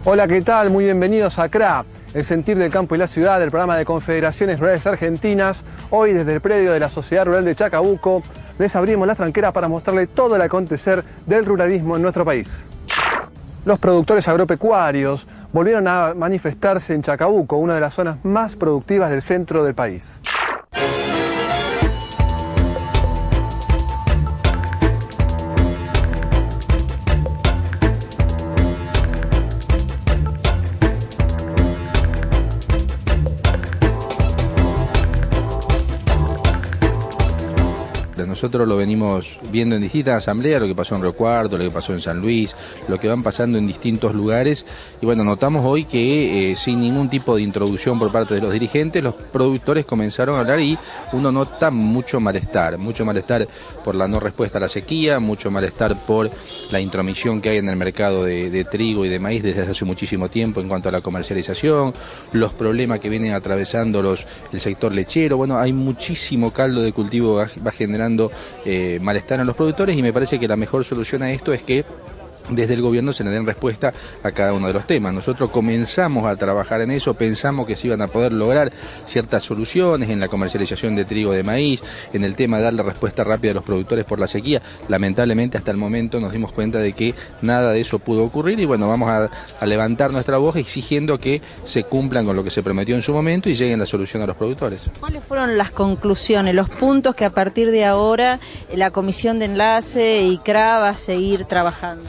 Hola, ¿qué tal? Muy bienvenidos a CRA, el sentir del campo y la ciudad, del programa de Confederaciones Rurales Argentinas. Hoy, desde el predio de la Sociedad Rural de Chacabuco, les abrimos la tranquera para mostrarle todo el acontecer del ruralismo en nuestro país. Los productores agropecuarios volvieron a manifestarse en Chacabuco, una de las zonas más productivas del centro del país. Nosotros lo venimos viendo en distintas asambleas, lo que pasó en Río Cuarto, lo que pasó en San Luis, lo que van pasando en distintos lugares. Y bueno, notamos hoy que sin ningún tipo de introducción por parte de los dirigentes, los productores comenzaron a hablar y uno nota mucho malestar por la no respuesta a la sequía, mucho malestar por la intromisión que hay en el mercado de trigo y de maíz desde hace muchísimo tiempo en cuanto a la comercialización, los problemas que vienen atravesando el sector lechero. Bueno, hay muchísimo caldo de cultivo va generando malestar en los productores y me parece que la mejor solución a esto es que desde el gobierno se le den respuesta a cada uno de los temas. Nosotros comenzamos a trabajar en eso, pensamos que se iban a poder lograr ciertas soluciones en la comercialización de trigo, de maíz, en el tema de darle respuesta rápida a los productores por la sequía. Lamentablemente hasta el momento nos dimos cuenta de que nada de eso pudo ocurrir y bueno, vamos a levantar nuestra voz exigiendo que se cumplan con lo que se prometió en su momento y lleguen la solución a los productores. ¿Cuáles fueron las conclusiones, los puntos que a partir de ahora la Comisión de Enlace y CRA va a seguir trabajando?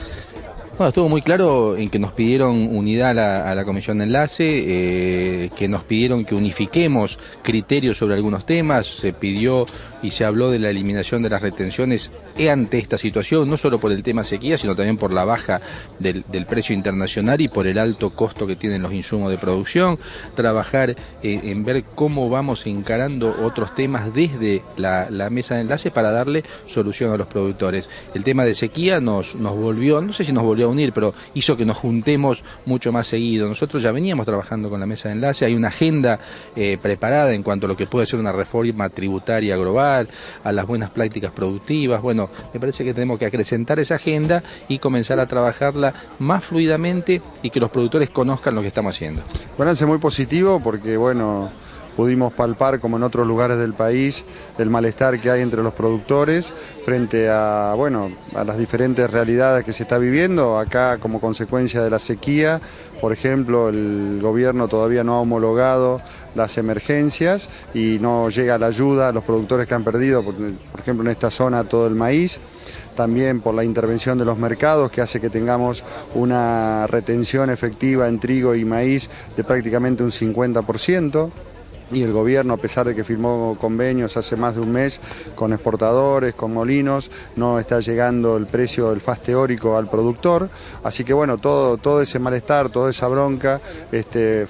Bueno, estuvo muy claro en que nos pidieron unidad a la Comisión de Enlace, que nos pidieron que unifiquemos criterios sobre algunos temas, se pidió y se habló de la eliminación de las retenciones ante esta situación, no solo por el tema sequía, sino también por la baja del precio internacional y por el alto costo que tienen los insumos de producción, trabajar en ver cómo vamos encarando otros temas desde la mesa de enlace para darle solución a los productores. El tema de sequía nos volvió, no sé si nos volvió a unir, pero hizo que nos juntemos mucho más seguido. Nosotros ya veníamos trabajando con la mesa de enlace, hay una agenda preparada en cuanto a lo que puede ser una reforma tributaria global, a las buenas prácticas productivas. Bueno, me parece que tenemos que acrecentar esa agenda y comenzar a trabajarla más fluidamente y que los productores conozcan lo que estamos haciendo. Balance muy positivo porque, bueno, pudimos palpar, como en otros lugares del país, el malestar que hay entre los productores frente a, bueno, a las diferentes realidades que se está viviendo. Acá, como consecuencia de la sequía, por ejemplo, el gobierno todavía no ha homologado las emergencias y no llega la ayuda a los productores que han perdido, por ejemplo, en esta zona todo el maíz. También por la intervención de los mercados que hace que tengamos una retención efectiva en trigo y maíz de prácticamente un 50%. Y el gobierno, a pesar de que firmó convenios hace más de un mes con exportadores, con molinos, no está llegando el precio del FAS teórico al productor. Así que bueno, todo ese malestar, toda esa bronca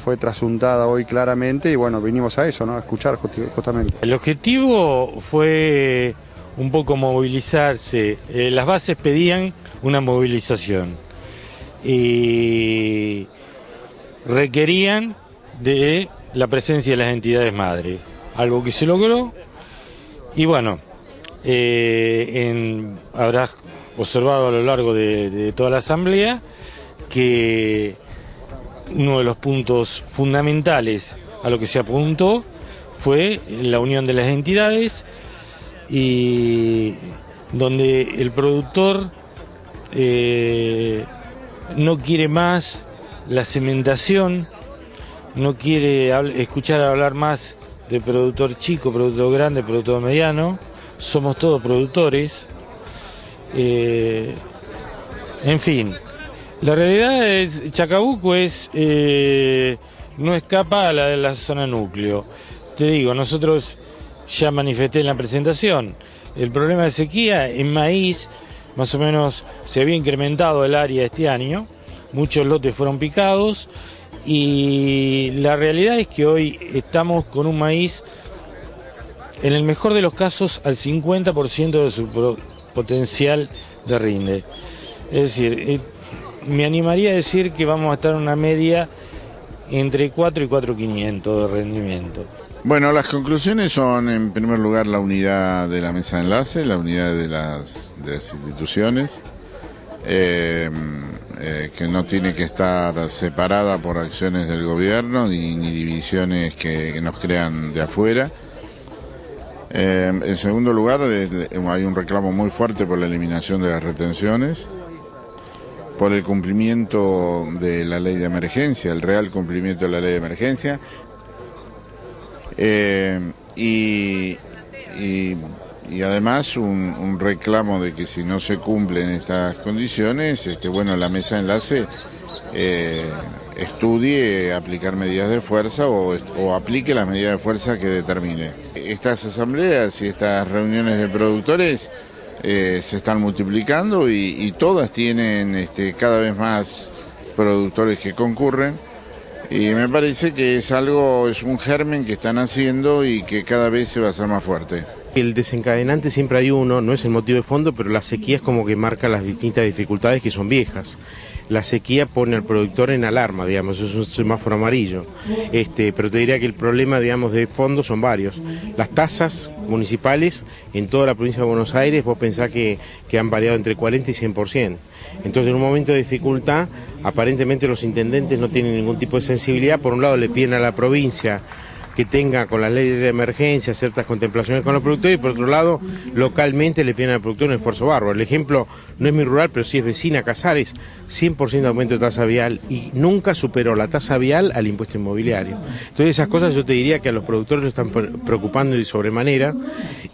fue trasuntada hoy claramente y bueno, vinimos a eso, ¿no? A escuchar justamente. El objetivo fue un poco movilizarse. Las bases pedían una movilización y requerían de la presencia de las entidades madre, algo que se logró y bueno, habrás observado a lo largo de toda la asamblea que uno de los puntos fundamentales a lo que se apuntó fue la unión de las entidades y donde el productor no quiere más la cementación, no quiere escuchar hablar más de productor chico, productor grande, productor mediano. Somos todos productores. En fin, la realidad es Chacabuco no escapa a la de la zona núcleo. Te digo, nosotros ya manifesté en la presentación, el problema de sequía en maíz, más o menos se había incrementado el área este año, muchos lotes fueron picados. Y la realidad es que hoy estamos con un maíz, en el mejor de los casos, al 50% de su potencial de rinde. Es decir, me animaría a decir que vamos a estar en una media entre 4 y 4.500 de rendimiento. Bueno, las conclusiones son, en primer lugar, la unidad de la mesa de enlace, la unidad de las instituciones. que no tiene que estar separada por acciones del gobierno ni divisiones que nos crean de afuera. En segundo lugar, hay un reclamo muy fuerte por la eliminación de las retenciones, por el cumplimiento de la ley de emergencia, el real cumplimiento de la ley de emergencia, y además un reclamo de que si no se cumplen estas condiciones, la mesa de enlace estudie aplicar medidas de fuerza o aplique las medidas de fuerza que determine. Estas asambleas y estas reuniones de productores se están multiplicando y todas tienen cada vez más productores que concurren, y me parece que es un germen que están haciendo y que cada vez se va a hacer más fuerte. El desencadenante siempre hay uno, no es el motivo de fondo, pero la sequía es como que marca las distintas dificultades que son viejas. La sequía pone al productor en alarma, digamos, es un semáforo amarillo. Pero te diría que el problema, digamos, de fondo son varios. Las tasas municipales en toda la provincia de Buenos Aires, vos pensás que han variado entre 40 y 100%. Entonces, en un momento de dificultad, aparentemente los intendentes no tienen ningún tipo de sensibilidad. Por un lado, le piden a la provincia que tenga con las leyes de emergencia ciertas contemplaciones con los productores, y por otro lado, localmente le piden al productor un esfuerzo bárbaro. El ejemplo no es muy rural, pero sí es vecina, Casares, 100% de aumento de tasa vial, y nunca superó la tasa vial al impuesto inmobiliario. Entonces esas cosas yo te diría que a los productores lo están preocupando de sobremanera.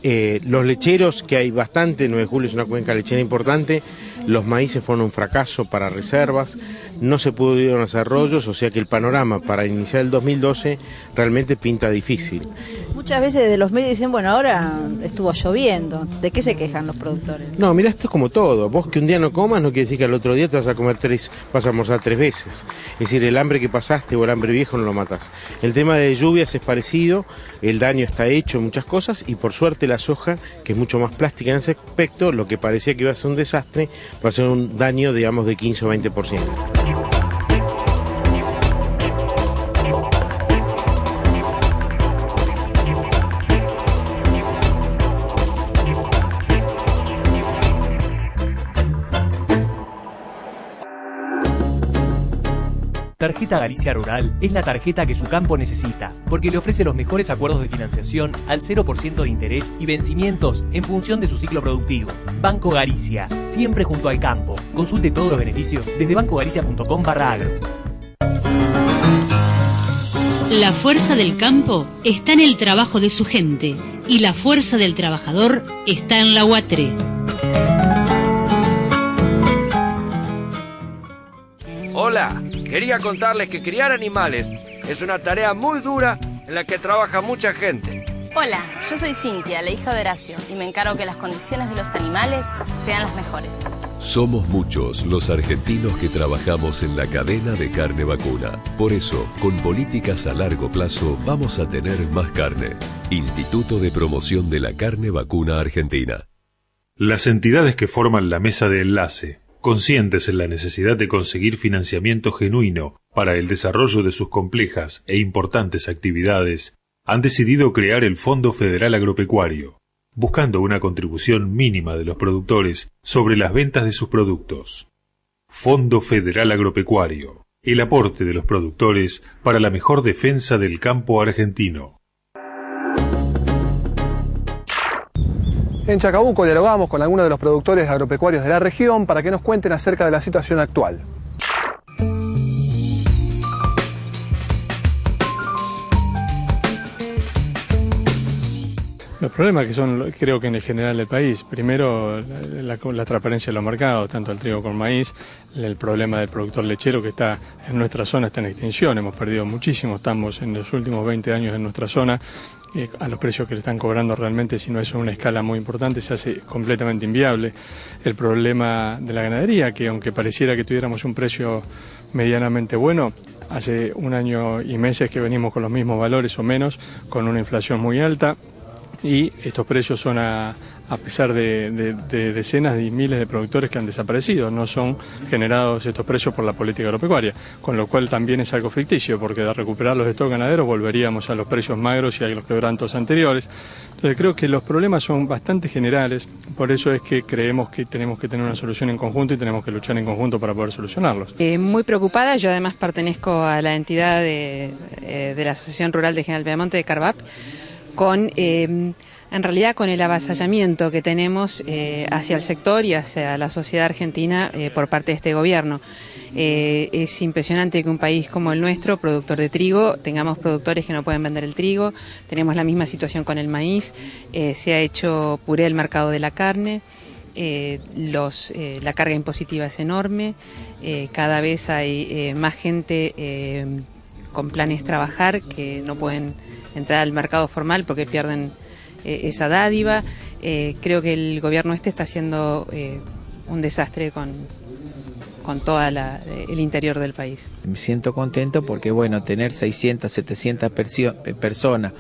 Los lecheros, que hay bastante, 9 de julio es una cuenca lechera importante, los maíces fueron un fracaso para reservas, no se pudieron hacer rollos, o sea que el panorama para iniciar el 2012 realmente pinta difícil. Muchas veces de los medios dicen, bueno, ahora estuvo lloviendo. ¿De qué se quejan los productores? No, mira, esto es como todo. Vos que un día no comas no quiere decir que al otro día te vas a comer vas a almorzar 3 veces. Es decir, el hambre que pasaste o el hambre viejo no lo matás. El tema de lluvias es parecido, el daño está hecho en muchas cosas, y por suerte la soja, que es mucho más plástica en ese aspecto, lo que parecía que iba a ser un desastre, va a ser un daño, digamos, de 15 o 20%. Tarjeta Galicia Rural es la tarjeta que su campo necesita, porque le ofrece los mejores acuerdos de financiación al 0% de interés y vencimientos en función de su ciclo productivo. Banco Galicia, siempre junto al campo. Consulte todos los beneficios desde bancogalicia.com/agro. La fuerza del campo está en el trabajo de su gente, y la fuerza del trabajador está en la UATRE. Hola, quería contarles que criar animales es una tarea muy dura en la que trabaja mucha gente. Hola, yo soy Cintia, la hija de Horacio, y me encargo que las condiciones de los animales sean las mejores. Somos muchos los argentinos que trabajamos en la cadena de carne vacuna. Por eso, con políticas a largo plazo, vamos a tener más carne. Instituto de Promoción de la Carne Vacuna Argentina. Las entidades que forman la mesa de enlace, conscientes en la necesidad de conseguir financiamiento genuino para el desarrollo de sus complejas e importantes actividades, han decidido crear el Fondo Federal Agropecuario, buscando una contribución mínima de los productores sobre las ventas de sus productos. Fondo Federal Agropecuario, el aporte de los productores para la mejor defensa del campo argentino. En Chacabuco dialogamos con algunos de los productores agropecuarios de la región para que nos cuenten acerca de la situación actual. Los problemas que son, creo que en el general del país, primero la transparencia de los mercados, tanto el trigo como el maíz, el problema del productor lechero que está en nuestra zona está en extinción, hemos perdido muchísimo, estamos en los últimos 20 años en nuestra zona, a los precios que le están cobrando realmente, si no es una escala muy importante, se hace completamente inviable. El problema de la ganadería, que aunque pareciera que tuviéramos un precio medianamente bueno, hace un año y meses que venimos con los mismos valores o menos, con una inflación muy alta, y estos precios son a pesar de decenas y miles de productores que han desaparecido, no son generados estos precios por la política agropecuaria, con lo cual también es algo ficticio, porque de recuperar los stocks ganaderos volveríamos a los precios magros y a los quebrantos anteriores. Entonces creo que los problemas son bastante generales, por eso es que creemos que tenemos que tener una solución en conjunto y tenemos que luchar en conjunto para poder solucionarlos. Muy preocupada, yo además pertenezco a la entidad de la Asociación Rural de General Piamonte de Carvap, en realidad con el avasallamiento que tenemos hacia el sector y hacia la sociedad argentina por parte de este gobierno. Es impresionante que un país como el nuestro, productor de trigo, tengamos productores que no pueden vender el trigo, tenemos la misma situación con el maíz, se ha hecho puré el mercado de la carne. La carga impositiva es enorme, cada vez hay más gente con planes trabajar que no pueden entrar al mercado formal porque pierden esa dádiva. Creo que el gobierno está haciendo un desastre con todo el interior del país. Me siento contento porque, bueno, tener 600, 700 personas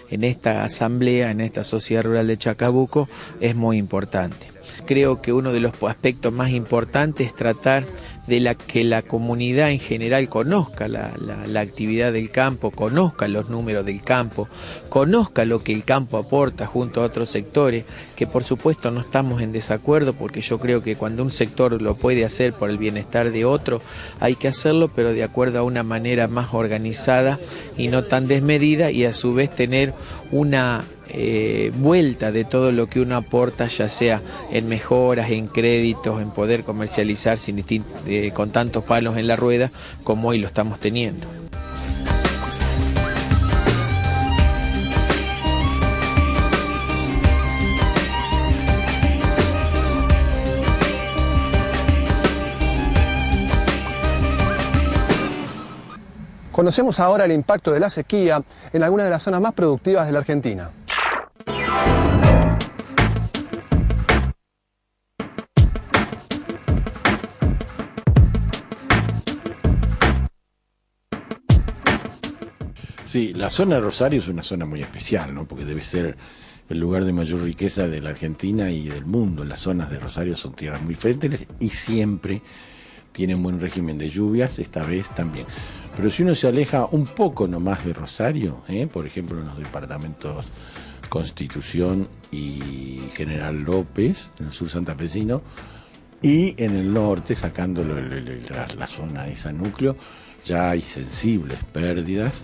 en esta asamblea, en esta sociedad rural de Chacabuco, es muy importante. Creo que uno de los aspectos más importantes es tratar de que la comunidad en general conozca la actividad del campo, conozca los números del campo, conozca lo que el campo aporta junto a otros sectores, que por supuesto no estamos en desacuerdo, porque yo creo que cuando un sector lo puede hacer por el bienestar de otro, hay que hacerlo, pero de acuerdo a una manera más organizada y no tan desmedida, y a su vez tener una vuelta de todo lo que uno aporta, ya sea en mejoras, en créditos, en poder comercializar con tantos palos en la rueda como hoy lo estamos teniendo. Conocemos ahora el impacto de la sequía en algunas de las zonas más productivas de la Argentina. Sí, la zona de Rosario es una zona muy especial, ¿no? Porque debe ser el lugar de mayor riqueza de la Argentina y del mundo. Las zonas de Rosario son tierras muy fértiles y siempre tienen buen régimen de lluvias, esta vez también. Pero si uno se aleja un poco nomás de Rosario, por ejemplo en los departamentos Constitución y General López, en el sur santafesino, y en el norte, sacando la zona de ese núcleo, ya hay sensibles pérdidas,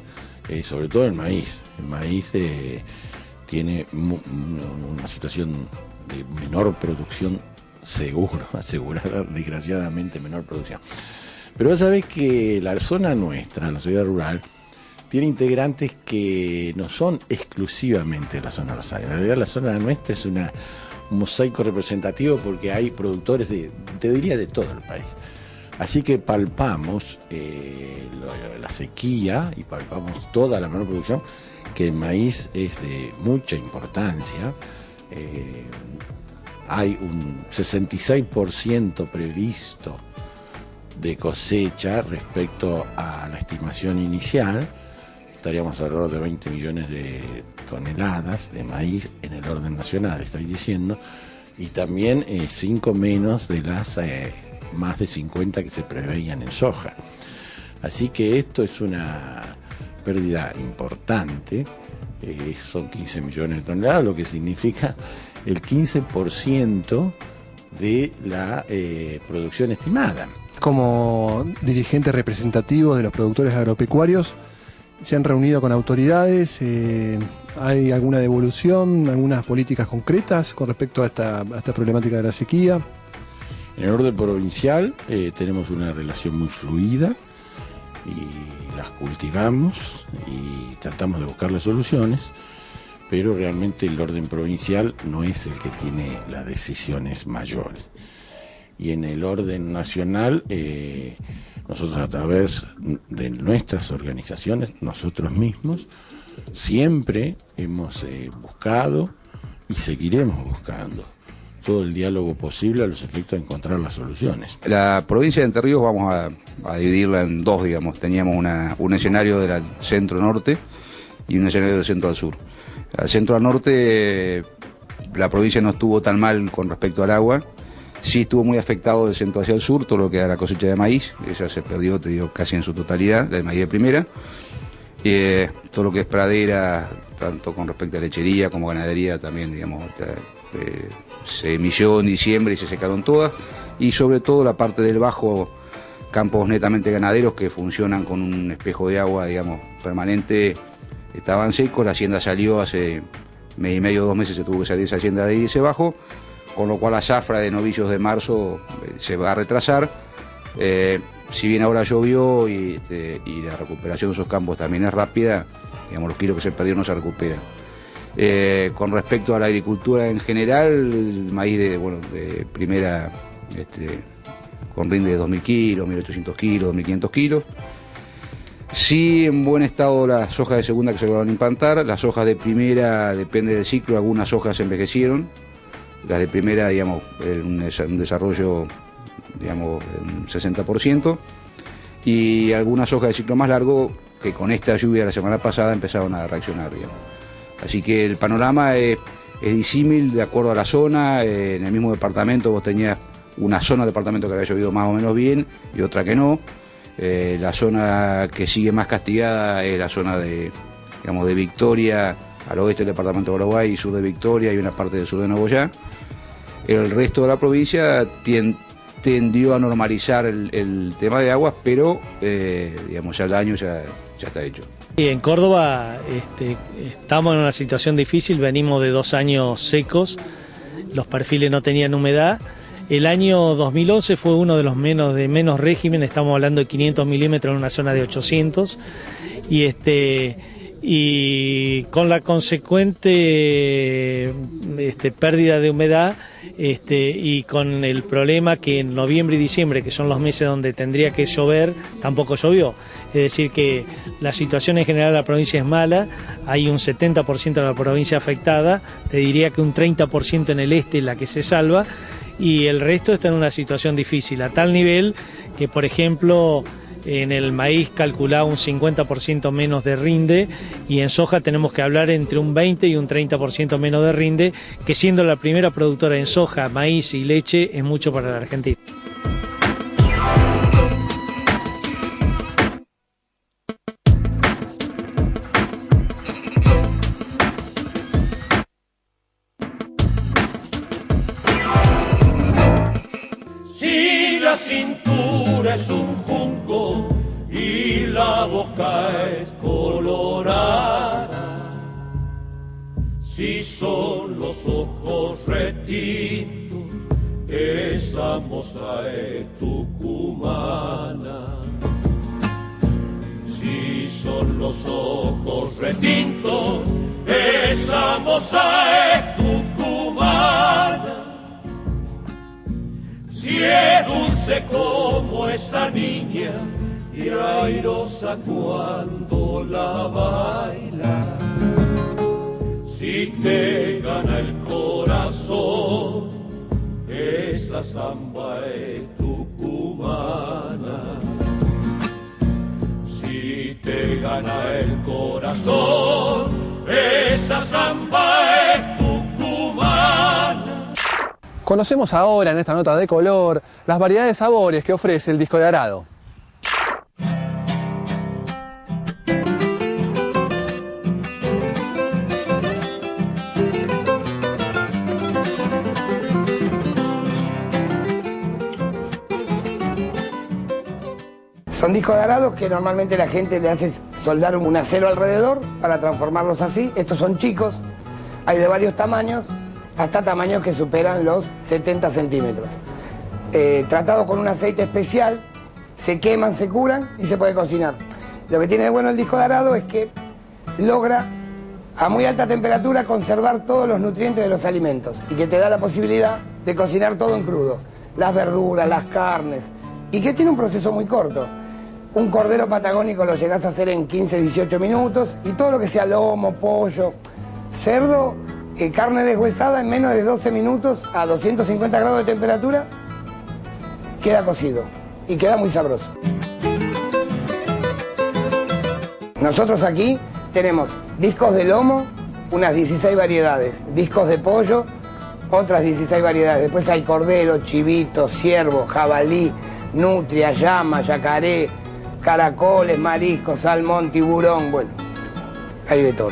sobre todo el maíz. El maíz tiene una situación de menor producción asegurada, desgraciadamente menor producción. Pero vos sabés que la zona nuestra, la sociedad rural, tiene integrantes que no son exclusivamente de la zona Rosario. En realidad la zona nuestra es un mosaico representativo porque hay productores te diría de todo el país. Así que palpamos la sequía y palpamos toda la menor producción, que el maíz es de mucha importancia. Hay un 66% previsto de cosecha respecto a la estimación inicial. Estaríamos alrededor de 20 millones de toneladas de maíz en el orden nacional, estoy diciendo, y también 5 menos de las más de 50 que se preveían en soja. Así que esto es una pérdida importante, son 15 millones de toneladas, lo que significa el 15% de la producción estimada. Como dirigentes representativos de los productores agropecuarios, ¿se han reunido con autoridades? ¿Hay alguna devolución, algunas políticas concretas con respecto a esta problemática de la sequía? En el orden provincial tenemos una relación muy fluida y las cultivamos y tratamos de buscarle soluciones, pero realmente el orden provincial no es el que tiene las decisiones mayores. Y en el orden nacional, nosotros a través de nuestras organizaciones, nosotros mismos, siempre hemos buscado y seguiremos buscando todo el diálogo posible a los efectos de encontrar las soluciones. La provincia de Entre Ríos vamos a dividirla en dos, digamos. Teníamos un escenario del centro-norte y un escenario del centro al sur. Al centro al norte la provincia no estuvo tan mal con respecto al agua. Sí estuvo muy afectado del centro hacia el sur, todo lo que era la cosecha de maíz, esa se perdió, te digo, casi en su totalidad, la de maíz de primera. Todo lo que es pradera, tanto con respecto a lechería como ganadería, también, digamos, se emilló en diciembre y se secaron todas. Y sobre todo la parte del bajo, campos netamente ganaderos que funcionan con un espejo de agua, digamos, permanente, estaban secos. La hacienda salió hace mes y medio, 2 meses se tuvo que salir esa hacienda de ahí, ese bajo, con lo cual la zafra de novillos de marzo se va a retrasar. Si bien ahora llovió y la recuperación de esos campos también es rápida, digamos, los kilos que se perdieron no se recuperan. Con respecto a la agricultura en general, el maíz de primera con rinde de 2.000 kilos, 1.800 kilos, 2.500 kilos. Sí, en buen estado las hojas de segunda que se lograron implantar. Las hojas de primera, depende del ciclo, algunas hojas envejecieron. Las de primera, digamos, un desarrollo, digamos, un 60%. Y algunas hojas de ciclo más largo que con esta lluvia de la semana pasada empezaron a reaccionar, digamos. Así que el panorama es disímil de acuerdo a la zona. En el mismo departamento vos tenías una zona del departamento que había llovido más o menos bien y otra que no. La zona que sigue más castigada es la zona de Victoria, al oeste del departamento de Uruguay y sur de Victoria y una parte del sur de Nogoyá. El resto de la provincia tendió a normalizar el tema de aguas, pero digamos, ya el daño ya está hecho. En Córdoba estamos en una situación difícil, venimos de 2 años secos, los perfiles no tenían humedad. El año 2011 fue uno de los menos régimen, estamos hablando de 500 milímetros en una zona de 800, y con la consecuente pérdida de humedad y con el problema que en noviembre y diciembre, que son los meses donde tendría que llover, tampoco llovió. Es decir que la situación en general de la provincia es mala, hay un 70% de la provincia afectada, te diría que un 30% en el este es la que se salva, y el resto está en una situación difícil, a tal nivel que, por ejemplo, en el maíz calculaba un 50% menos de rinde, y en soja tenemos que hablar entre un 20 y un 30% menos de rinde, que siendo la primera productora en soja, maíz y leche es mucho para la Argentina. Si la cintura es un junco y la boca es colorada, si son los ojos retintos, esa moza es tucumana. Si son los ojos retintos, esa moza es tucumana. Si es dulce como esa niña y airosa cuando la baila, si te gana el corazón, esa samba es tucumana. Si te gana el corazón, esa samba es tucumana. Conocemos ahora en esta nota de color las variedades de sabores que ofrece el disco de arado. Son discos de arado que normalmente la gente le hace soldar un acero alrededor para transformarlos así. Estos son chicos, hay de varios tamaños, hasta tamaños que superan los 70 centímetros. Tratados con un aceite especial, se queman, se curan y se puede cocinar. Lo que tiene de bueno el disco de arado es que logra a muy alta temperatura conservar todos los nutrientes de los alimentos y que te da la posibilidad de cocinar todo en crudo, las verduras, las carnes, y que tiene un proceso muy corto. Un cordero patagónico lo llegás a hacer en 15-18 minutos y todo lo que sea lomo, pollo, cerdo, carne deshuesada en menos de 12 minutos a 250 grados de temperatura queda cocido y queda muy sabroso. Nosotros aquí tenemos discos de lomo unas 16 variedades. Discos de pollo, otras 16 variedades. Después hay cordero, chivito, ciervo, jabalí, nutria, llama, yacaré, caracoles, mariscos, salmón, tiburón, bueno, hay de todo.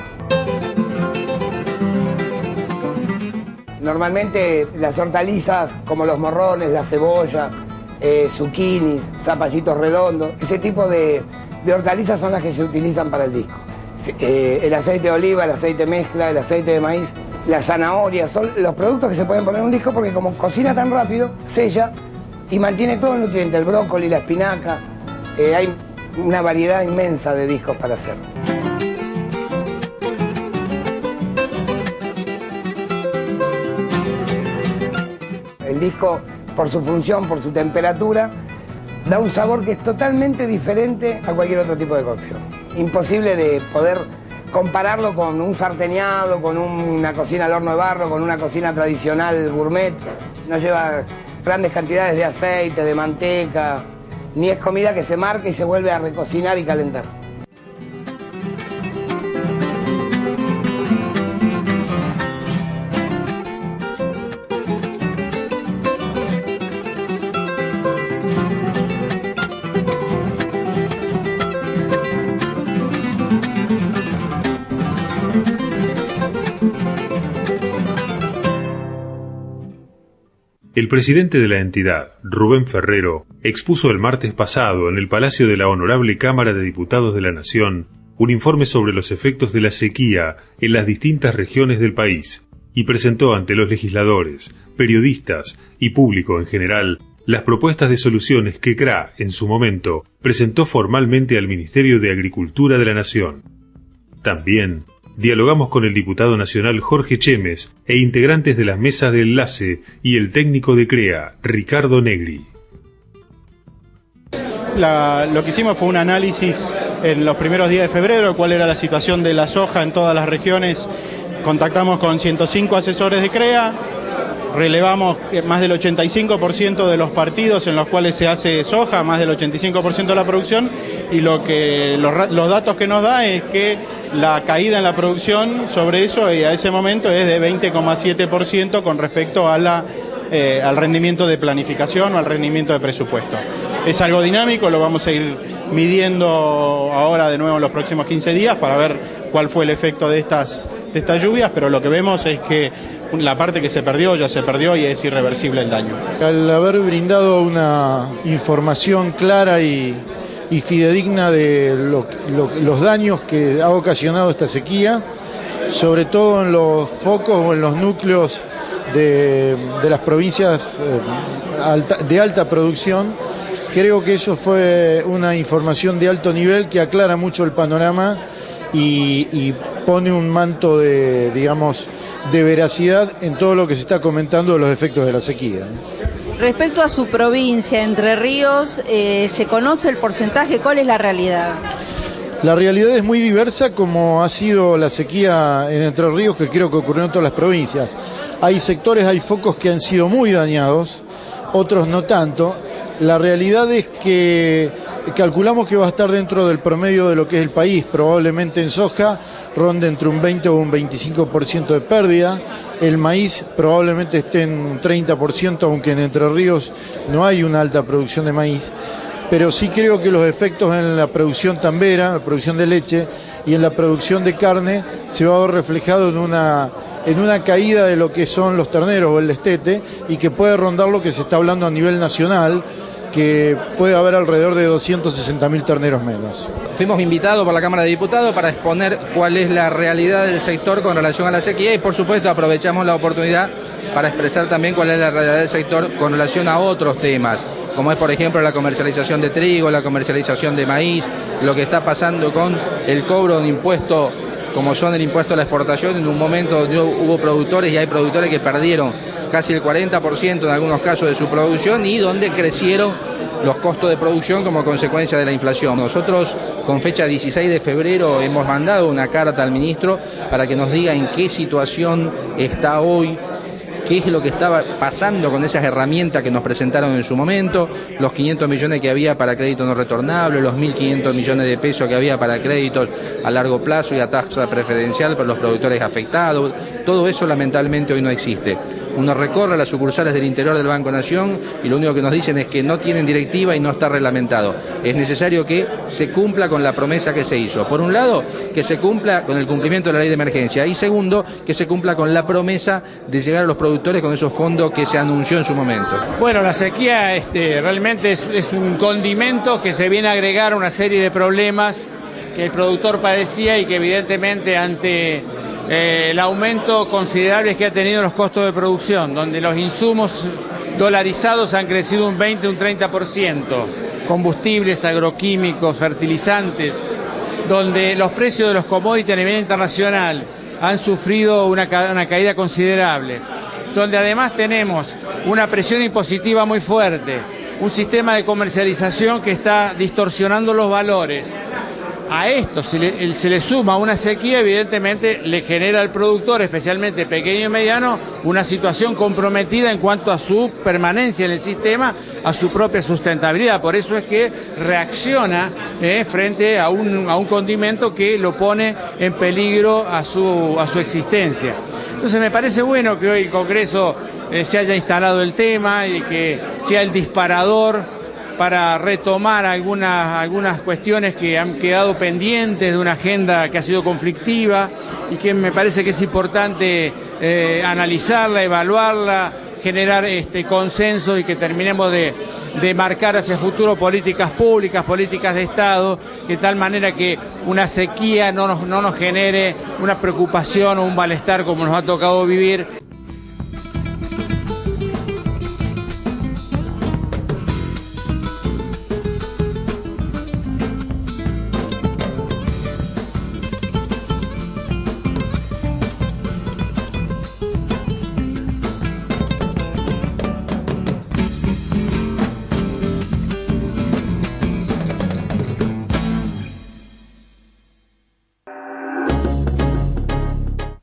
Normalmente las hortalizas como los morrones, la cebolla, zucchinis, zapallitos redondos, ese tipo de hortalizas son las que se utilizan para el disco. El aceite de oliva, el aceite mezcla, el aceite de maíz, la zanahoria, son los productos que se pueden poner en un disco porque como cocina tan rápido, sella y mantiene todo el nutriente, el brócoli, la espinaca. Hay una variedad inmensa de discos para hacer. El disco, por su función, por su temperatura, da un sabor que es totalmente diferente a cualquier otro tipo de cocción. Imposible de poder compararlo con un sarteneado, con una cocina al horno de barro, con una cocina tradicional gourmet. No lleva grandes cantidades de aceite, de manteca, ni es comida que se marca y se vuelve a recocinar y calentar. El presidente de la entidad, Rubén Ferrero, expuso el martes pasado en el Palacio de la Honorable Cámara de Diputados de la Nación un informe sobre los efectos de la sequía en las distintas regiones del país y presentó ante los legisladores, periodistas y público en general las propuestas de soluciones que CRA, en su momento, presentó formalmente al Ministerio de Agricultura de la Nación. También dialogamos con el diputado nacional Jorge Chemes e integrantes de las mesas de enlace y el técnico de CREA, Ricardo Negri. Lo que hicimos fue un análisis en los primeros días de febrero, cuál era la situación de la soja en todas las regiones. Contactamos con 105 asesores de CREA, relevamos más del 85% de los partidos en los cuales se hace soja, más del 85% de la producción, y los datos que nos da es que la caída en la producción sobre eso y a ese momento es de 20,7% con respecto a al rendimiento de planificación o al rendimiento de presupuesto. Es algo dinámico, lo vamos a ir midiendo ahora de nuevo en los próximos 15 días para ver cuál fue el efecto de estas lluvias, pero lo que vemos es que la parte que se perdió ya se perdió y es irreversible el daño. Al haber brindado una información clara y fidedigna de los daños que ha ocasionado esta sequía, sobre todo en los focos o en los núcleos de las provincias de alta producción, creo que eso fue una información de alto nivel que aclara mucho el panorama y pone un manto de veracidad en todo lo que se está comentando de los efectos de la sequía. Respecto a su provincia, Entre Ríos, ¿se conoce el porcentaje? ¿Cuál es la realidad? La realidad es muy diversa, como ha sido la sequía en Entre Ríos, que creo que ocurrió en todas las provincias. Hay sectores, hay focos que han sido muy dañados, otros no tanto. La realidad es que calculamos que va a estar dentro del promedio de lo que es el país, probablemente en soja ronde entre un 20 o un 25% de pérdida. El maíz probablemente esté en un 30%, aunque en Entre Ríos no hay una alta producción de maíz. Pero sí creo que los efectos en la producción tambera, la producción de leche y en la producción de carne se va a ver reflejado en una caída de lo que son los terneros o el destete, y que puede rondar lo que se está hablando a nivel nacional, que puede haber alrededor de 260.000 terneros menos. Fuimos invitados por la Cámara de Diputados para exponer cuál es la realidad del sector con relación a la sequía y por supuesto aprovechamos la oportunidad para expresar también cuál es la realidad del sector con relación a otros temas, como es por ejemplo la comercialización de trigo, la comercialización de maíz, lo que está pasando con el cobro de un impuesto como son el impuesto a la exportación, en un momento donde hubo productores y hay productores que perdieron casi el 40% en algunos casos de su producción y donde crecieron los costos de producción como consecuencia de la inflación. Nosotros con fecha 16 de febrero hemos mandado una carta al ministro para que nos diga en qué situación está hoy qué es lo que estaba pasando con esas herramientas que nos presentaron en su momento, los 500 millones que había para crédito no retornable, los 1.500 millones de pesos que había para créditos a largo plazo y a tasa preferencial para los productores afectados. Todo eso lamentablemente hoy no existe. Uno recorre las sucursales del interior del Banco Nación y lo único que nos dicen es que no tienen directiva y no está reglamentado. Es necesario que se cumpla con la promesa que se hizo. Por un lado, que se cumpla con el cumplimiento de la ley de emergencia y segundo, que se cumpla con la promesa de llegar a los productores con esos fondos que se anunció en su momento. Bueno, la sequía realmente es un condimento que se viene a agregar a una serie de problemas que el productor padecía y que evidentemente ante el aumento considerable que ha tenido los costos de producción, donde los insumos dolarizados han crecido un 20, un 30%, combustibles, agroquímicos, fertilizantes, donde los precios de los commodities a nivel internacional han sufrido una caída considerable, donde además tenemos una presión impositiva muy fuerte, un sistema de comercialización que está distorsionando los valores. A esto se le suma una sequía, evidentemente le genera al productor, especialmente pequeño y mediano, una situación comprometida en cuanto a su permanencia en el sistema, a su propia sustentabilidad. Por eso es que reacciona frente a un condimento que lo pone en peligro a su existencia. Entonces me parece bueno que hoy el Congreso se haya instalado el tema y que sea el disparador para retomar algunas cuestiones que han quedado pendientes de una agenda que ha sido conflictiva y que me parece que es importante analizarla, evaluarla, generar consenso y que terminemos de marcar hacia el futuro políticas públicas, políticas de Estado, de tal manera que una sequía no nos genere una preocupación o un malestar como nos ha tocado vivir.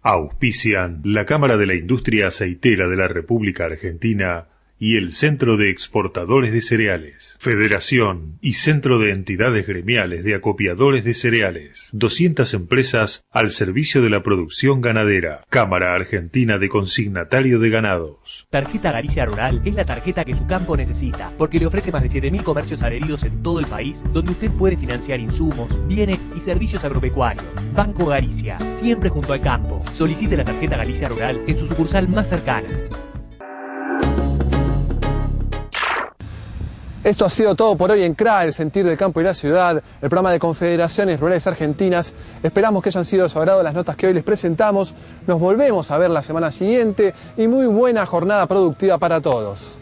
Auspician la Cámara de la Industria Aceitera de la República Argentina y el Centro de Exportadores de Cereales, Federación y Centro de Entidades Gremiales de Acopiadores de Cereales, 200 empresas al servicio de la producción ganadera, Cámara Argentina de Consignatario de Ganados. Tarjeta Galicia Rural es la tarjeta que su campo necesita, porque le ofrece más de 7.000 comercios adheridos en todo el país, donde usted puede financiar insumos, bienes y servicios agropecuarios. Banco Galicia, siempre junto al campo. Solicite la tarjeta Galicia Rural en su sucursal más cercana. Esto ha sido todo por hoy en CRA, el sentir del campo y la ciudad, el programa de Confederaciones Rurales Argentinas. Esperamos que hayan sido de su agrado las notas que hoy les presentamos. Nos volvemos a ver la semana siguiente y muy buena jornada productiva para todos.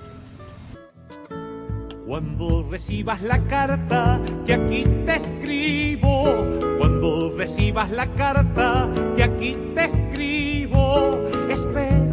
Cuando recibas la carta que aquí te escribo, cuando recibas la carta que aquí te escribo, espera.